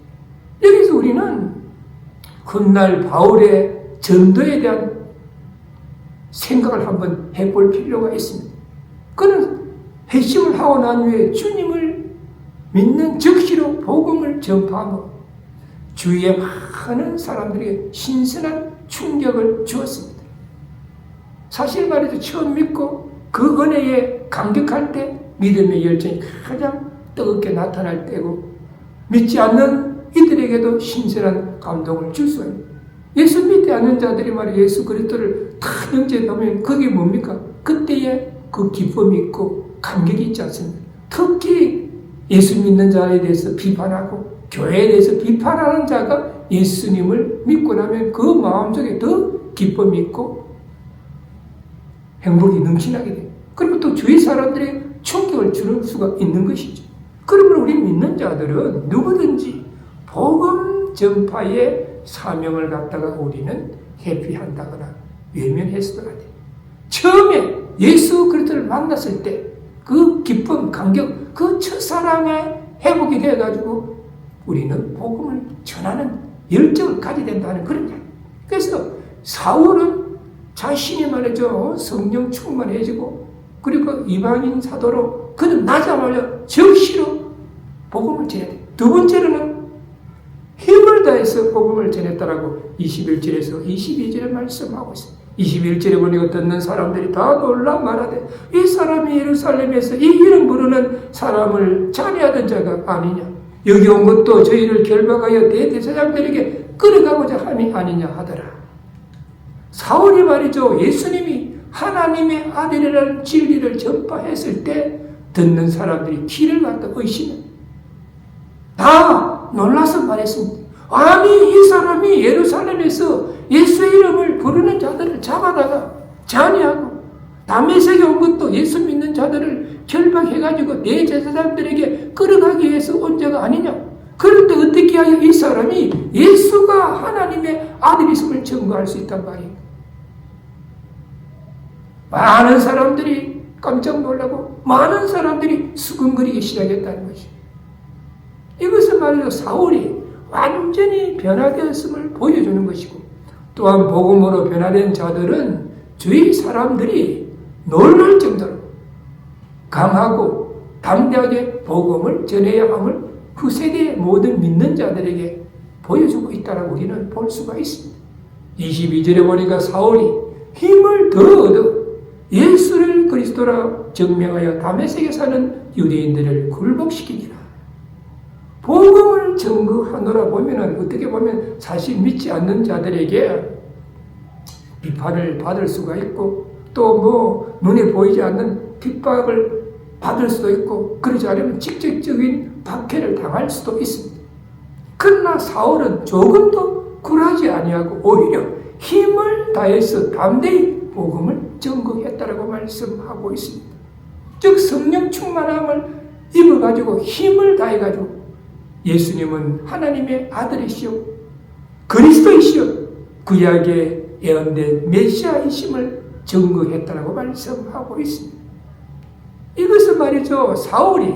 S1: 여기서 우리는 훗날 바울의 전도에 대한 생각을 한번 해볼 필요가 있습니다. 그는 회심을 하고 난 후에 주님을 믿는 즉시로 복음을 전파하고 주위의 많은 사람들에게 신선한 충격을 주었습니다. 사실 말이죠. 처음 믿고 그 은혜에 감격할 때 믿음의 열정이 가장 뜨겁게 나타날 때고 믿지 않는 이들에게도 신선한 감동을 줄 수가 있습니다. 예수 믿지 않는 자들이 말이죠. 예수 그리스도를 다 영접하면 그게 뭡니까? 그때에 그 기쁨이 있고 감격이 있지 않습니까? 특히 예수 믿는 자에 대해서 비판하고 교회에 대해서 비판하는 자가 예수님을 믿고 나면 그 마음속에 더 기쁨이 있고 행복이 넘치나게 돼요. 그리고 또 주위 사람들에게 충격을 주는 수가 있는 것이죠. 그러면 우리 믿는 자들은 누구든지 복음 전파의 사명을 갖다가 우리는 회피한다거나 외면해서도 안 돼요. 처음에 예수 그리스도를 만났을 때 그 기쁨, 감격, 그 첫사랑에 회복이 되어가지고 우리는 복음을 전하는 열정을 가져야 된다는 그런 이야기. 그래서 사울은 자신이 말이죠. 성령 충만해지고 그리고 이방인 사도로 그는 나자마자 즉시로 복음을 전해야 돼. 두 번째로는 힘을 다해서 복음을 전했다라고 21절에서 22절에 말씀하고 있습니다. 21절에 보니까 듣는 사람들이 다 놀라 말하되 이 사람이 예루살렘에서 이 이름 부르는 사람을 찬양하던 자가 아니냐. 여기 온 것도 저희를 결박하여 대제사장들에게 끌어가고자 함이 아니냐 하더라. 사울이 말이죠. 예수님이 하나님의 아들이라는 진리를 전파했을 때 듣는 사람들이 귀를 갖다 의심해. 다 놀라서 말했습니다. 아니 이 사람이 예루살렘에서 예수의 이름을 부르는 자들을 잡아다가 잔해하고 다메섹에 온 것도 예수 믿는 자들을 결박해가지고 대제사장들에게 끌어가기 위해서 온 자가 아니냐. 그런데 어떻게 하여 이 사람이 예수가 하나님의 아들이심을 증거할 수 있단 말이에요. 많은 사람들이 깜짝 놀라고 많은 사람들이 수근거리기 시작했다는 것이죠. 이것은 말이죠. 사울이 완전히 변화되었음을 보여주는 것이고 또한 복음으로 변화된 자들은 주위 사람들이 놀랄 정도로 강하고 담대하게 복음을 전해야 함을 후세대의 모든 믿는 자들에게 보여주고 있다고 우리는 볼 수가 있습니다. 22절에 보니까 사울이 힘을 더 얻어 예수를 그리스도라 증명하여 다메섹에 사는 유대인들을 굴복시키니라. 복음을 증거하노라 보면은 어떻게 보면 사실 믿지 않는 자들에게 비판을 받을 수가 있고 또 눈에 보이지 않는 핍박을 받을 수도 있고 그러지 않으면 직접적인 박해를 당할 수도 있습니다. 그러나 사울은 조금도 굴하지 아니하고 오히려 힘을 다해서 담대히 복음을 증거했다라고 말씀하고 있습니다. 즉 성령 충만함을 입어가지고 힘을 다해가지고 예수님은 하나님의 아들이시오 그리스도이시오 구약에 예언된 메시아이심을 증거했다라고 말씀하고 있습니다. 이것은 말이죠. 사울이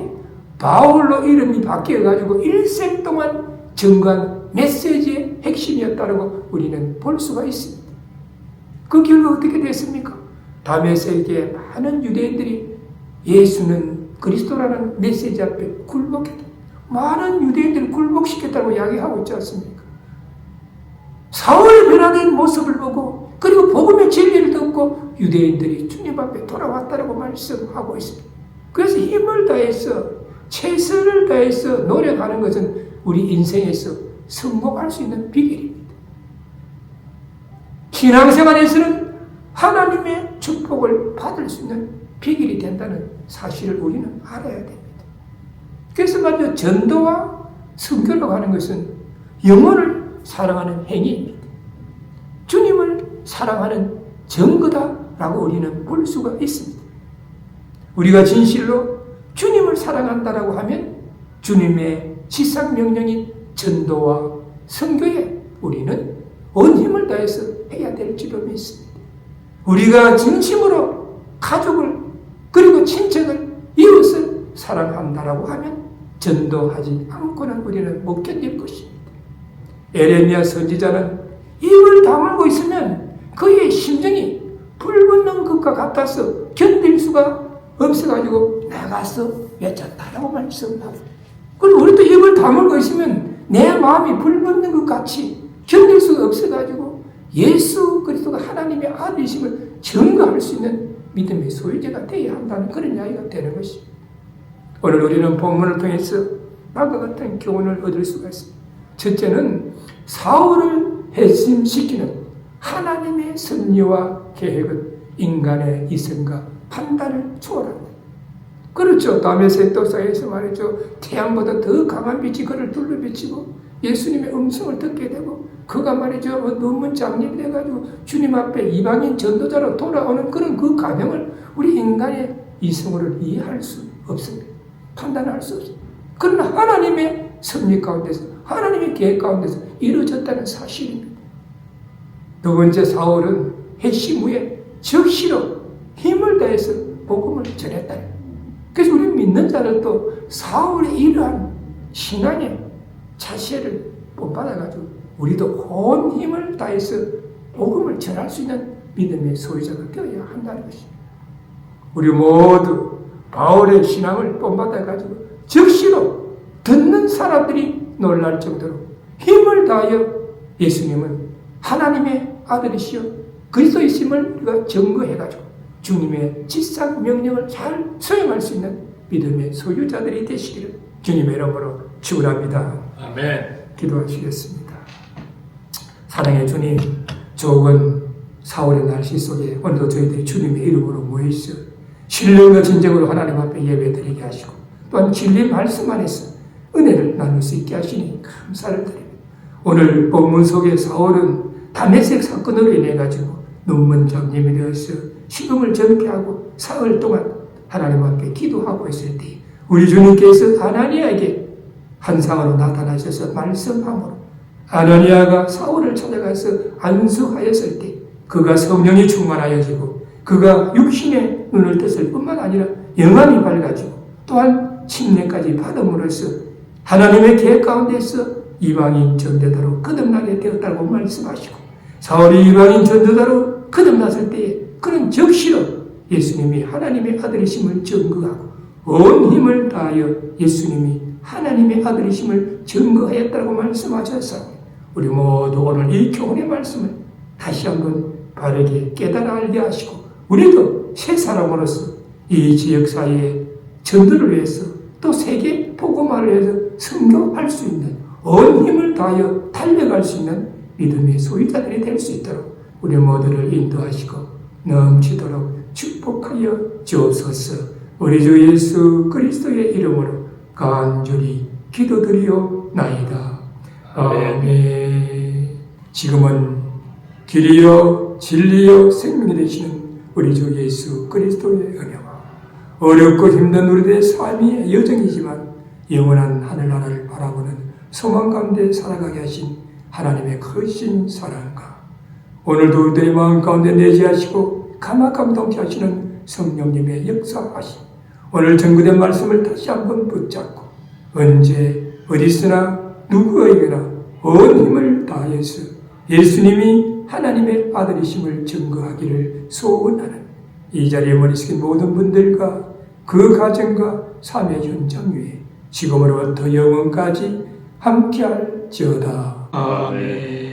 S1: 바울로 이름이 바뀌어가지고 일생 동안 증거한 메시지의 핵심이었다고 우리는 볼 수가 있습니다. 그 결과 어떻게 됐습니까? 다메섹에 많은 유대인들이 예수는 그리스도라는 메시지 앞에 굴복했다. 많은 유대인들을 굴복시켰다고 이야기하고 있지 않습니까? 사울의 변화된 모습을 보고 그리고 복음의 진리를 듣고 유대인들이 주님 앞에 돌아왔다고 말씀하고 있습니다. 그래서 힘을 다해서 최선을 다해서 노력하는 것은 우리 인생에서 성공할 수 있는 비결입니다. 신앙생활에서는 하나님의 축복을 받을 수 있는 비결이 된다는 사실을 우리는 알아야 됩니다. 그래서 말이죠. 전도와 선교라고 하는 것은 영혼을 사랑하는 행위입니다. 주님을 사랑하는 증거다라고 우리는 볼 수가 있습니다. 우리가 진실로 주님을 사랑한다라고 하면 주님의 지상명령인 전도와 선교에 우리는 온 힘을 다해서 해야 될지도 믿습니다. 우리가 진심으로 가족을 그리고 친척을 이웃을 사랑한다라고 하면 전도하지 않고는 우리는 못 견딜 것입니다. 에레미야 선지자는 입을 다물고 있으면 그의 심정이 불붙는 것과 같아서 견딜 수가 없어가지고 나가서 외쳤다라고 말씀하고 그리고 우리도 입을 다물고 있으면 내 마음이 불붙는 것 같이 견딜 수가 없어가지고 예수 그리스도가 하나님의 아들이심을 증거할 수 있는 믿음의 소유자가 되어야 한다는 그런 이야기가 되는 것입니다. 오늘 우리는 본문을 통해서 다음과 같은 교훈을 얻을 수가 있습니다. 첫째는 사울을 핵심시키는 하나님의 섭리와 계획은 인간의 이성과 판단을 초월합니다. 그렇죠. 다메섹 도상에서 말이죠. 태양보다 더 강한 빛이 그를 둘러비치고 예수님의 음성을 듣게 되고 그가 말이죠. 논문 장님이 돼가지고 주님 앞에 이방인 전도자로 돌아오는 그런 그 과정을 우리 인간의 이성으로 이해할 수 없습니다. 판단할 수 없습니다. 그러나 하나님의 섭리 가운데서 하나님의 계획 가운데서 이루어졌다는 사실입니다. 두 번째 사울은 핵심 후에 적시로 힘을 다해서 복음을 전했다. 그래서 우리 믿는 자들도 사울의 이러한 신앙의 자세를 본받아가지고 우리도 온 힘을 다해서 복음을 전할 수 있는 믿음의 소유자가 되어야 한다는 것입니다. 우리 모두 바울의 신앙을 본받아가지고 적시로 듣는 사람들이 놀랄 정도로 힘을 다하여 예수님은 하나님의 아들이시여 그리스도이심을 우리가 증거해가지고 주님의 지상 명령을 잘 수행할 수 있는 믿음의 소유자들이 되시기를 주님의 이름으로 축원합니다.
S2: 아멘.
S1: 기도하시겠습니다. 사랑의 주님, 적은 사울의 날씨 속에 오늘도 저희들이 주님의 이름으로 모여있어 신령과 진정으로 하나님 앞에 예배드리게 하시고 또한 진리 말씀 안에서 은혜를 나눌 수 있게 하시니 감사를 드립니다. 오늘 본문 속에 사울은 다메섹 사건으로 인해 가지고 눈먼 장님이 되어서 식음을 전폐하고 사흘 동안 하나님 앞에 기도하고 있을 때 우리 주님께서 아나니아에게 환상으로 나타나셔서 말씀함으로 아나니아가 사울을 찾아가서 안수하였을 때 그가 성령이 충만하여지고 그가 육신의 눈을 떴을 뿐만 아니라 영안이 밝아지고 또한 침례까지 받음으로써 하나님의 계획 가운데서 이방인 전도자로 거듭나게 되었다고 말씀하시고 사울이 이방인 전도자로 거듭났을 때에 그는 즉시로 예수님이 하나님의 아들이심을 증거하고 온 힘을 다하여 예수님이 하나님의 아들이심을 증거하였다고 말씀하셔서 우리 모두 오늘 이 교훈의 말씀을 다시 한번 바르게 깨달아 알게 하시고 우리도 새 사람으로서 이 지역사회의 전도를 위해서 또 세계 복음화를 위해서 선교할 수 있는 온 힘을 다하여 달려갈 수 있는 믿음의 소유자들이 될 수 있도록 우리 모두를 인도하시고 넘치도록 축복하여 주옵소서. 우리 주 예수 그리스도의 이름으로 간절히 기도드리옵나이다. 아멘. 지금은 길이요 진리요 생명이 되시는 우리 주 예수 그리스도의 은혜와 어렵고 힘든 우리들의 삶이 여정이지만 영원한 하늘나라를 바라보는 소망 가운데 살아가게 하신 하나님의 크신 사랑과 오늘도 우리들의 마음 가운데 내재하시고 감화감동케 하시는 성령님의 역사하심 오늘 전구된 말씀을 다시 한번 붙잡고 언제 어디서나 누구에게나 온 힘을 다해서 예수님이 하나님의 아들이심을 증거하기를 소원하는 이 자리에 머리숙인 모든 분들과 그 가정과 삶의 현장 위에 지금으로부터 영원까지 함께할지어다. 아멘.